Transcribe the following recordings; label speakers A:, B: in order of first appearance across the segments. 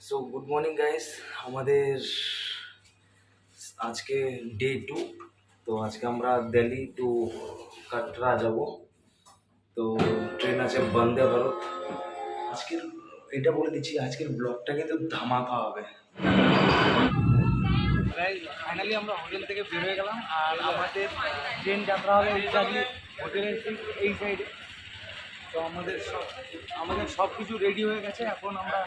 A: So good morning guys, আমাদের আজকে day 2। তো আজকে আমরা দিল্লি টু কাটরা যাব। তো ট্রেন আছে বন্দে ভারত। আজকের এটা বলে দিচ্ছি, আজকের ব্লগটা কিন্তু ধামাকা হবে।
B: ফাইনালি আমরা হোটেল থেকে বের হয়ে গেলাম আর আমাদের ট্রেন যাত্রা হবে এক্স্যাক্টলি হোটেলের ঠিক এই সাইডে। তো আমাদের সব কিছু রেডি হয়ে গেছে। এখন আমরা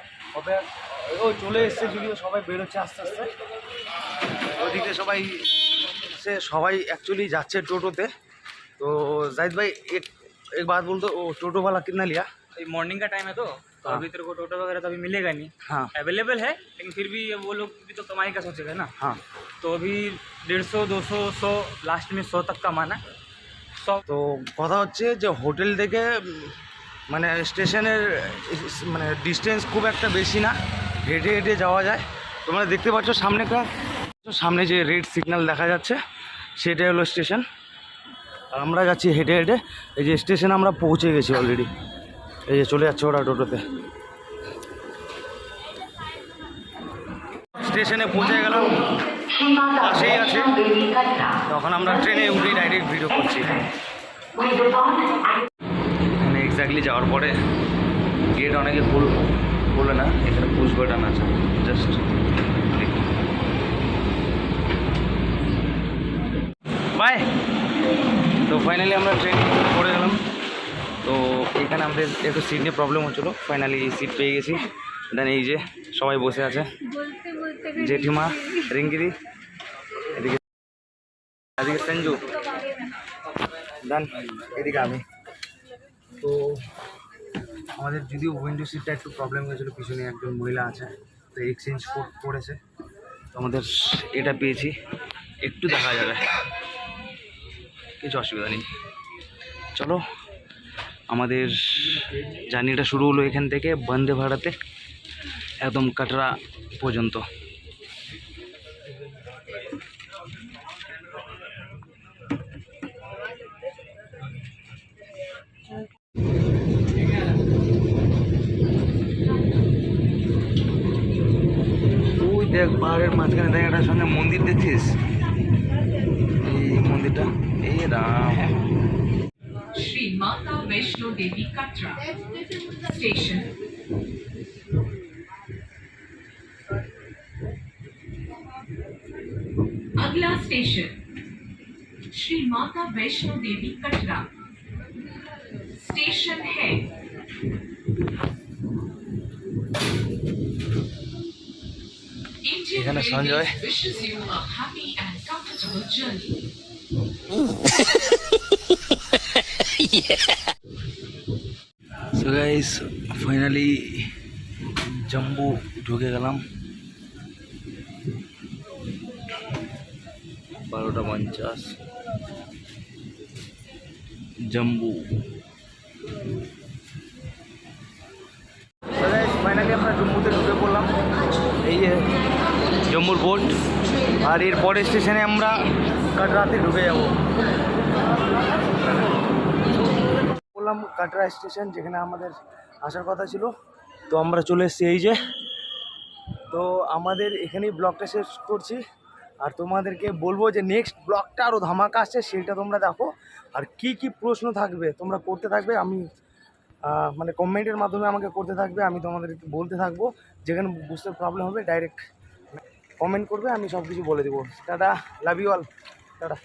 B: চলে এসছে, যদিও সবাই বেরোচ্ছে আস্তে আস্তে। ওদিকে সবাই অ্যাকচুয়ালি যাচ্ছে টোটোতে। तो जाहिद भाई एक बात बोल दो, वो टोटो वाला कितना लिया?
C: अभी मॉर्निंग का टाइम है तो
B: हाँ।
C: अभी तेरे को टोटो वगैरह तो अभी मिलेगा नहीं।
B: हाँ
C: अवेलेबल है लेकिन फिर भी वो लोग भी तो कमाई का सोचेगा ना।
B: हाँ।
C: तो अभी 150, 200, 100, लास्ट में 100 तक का माना 100।
B: তো কথা হচ্ছে যে হোটেল থেকে মানে স্টেশনের মানে ডিস্টেন্স খুব একটা বেশি না, হেঁটে হেঁটে যাওয়া যায়। তোমরা দেখতে পাচ্ছ সামনে যে রেড সিগন্যাল দেখা যাচ্ছে সেটাই হলো স্টেশন। আর আমরা যাচ্ছি হেঁটে হেঁটে। এই যে স্টেশনে আমরা পৌঁছে গেছি অলরেডি। এই যে চলে যাচ্ছে ওরা টোটোতে। স্টেশনে পৌঁছে গেলাম, পাশেই আছে। তখন আমরা ট্রেনে উঠে ডাইরেক্ট ভিডিও করছি। এখানে এক্স্যাক্টলি যাওয়ার পরে গেট অনেকে বলে না, এখানে পুশ বাটন আছে, জাস্ট বাই। তো ফাইনালি আমরা ট্রেন পড়ে গেলাম। তো এখানে আমাদের একটু সিট নিয়ে প্রবলেম হচ্ছিলো, ফাইনালি সিট পেয়ে গেছি। দেন এই যে সবাই বসে আছে, জেঠিমা, রিঙ্গিদি, এদিকে সঞ্জু, দেন এদিকে আমি। তো আমাদের যদিও উইন্ডো সিটটা একটু প্রবলেম হয়েছিলো, পিছনে একজন মহিলা আছে, তো এক্সচেঞ্জ করেছে। তো আমাদের এটা পেয়েছি, একটু দেখা যাবে, কিছু অসুবিধা নেই। চলো, আমাদের জার্নিটা শুরু হলো এখান থেকে বন্দে ভারতে একদম কাটরা পর্যন্ত। ওই দেখ পাহাড়ের মাঝখানে দেখ একটা সামনে মন্দির দেখছিস, এই মন্দিরটা, এই রাম।
D: श्री माता वैष्णो देवी कटरा स्टेशन। अगला स्टेशन श्री माता वैष्णो देवी कटरा स्टेशन है।
B: এখানে Sanjay.
D: wishes you a happy and comfortable journey.
B: So guys, finally Jammu ঢুকে গেলাম। 12:50 জম্বু। ফাইনালি আমরা জম্মুতে ঢুকে পড়লাম, এই যে জম্মুর বোর্ড। আর এর পরের স্টেশনে আমরা কাটরাতে ঢুকে যাব। বললাম কাটরা স্টেশন, যেখানে আমাদের আসার কথা ছিল। তো আমরা চলে এসেছি এই যে। তো আমাদের এখানেই ব্লগটা শেষ করছি। আর তোমাদেরকে বলবো যে নেক্সট ব্লগটা আরও ধামাকা আসছে, সেইটা তোমরা দেখো। আর কি কি প্রশ্ন থাকবে তোমরা করতে থাকবে, আমি মানে কমেন্টের মাধ্যমে আমাকে করতে থাকবে, আমি তোমাদেরকে বলতে থাকবো। যেখানে বুঝতে প্রবলেম হবে ডাইরেক্ট কমেন্ট করবে, আমি সব কিছু বলে দেবো। Tata, love you all, tata.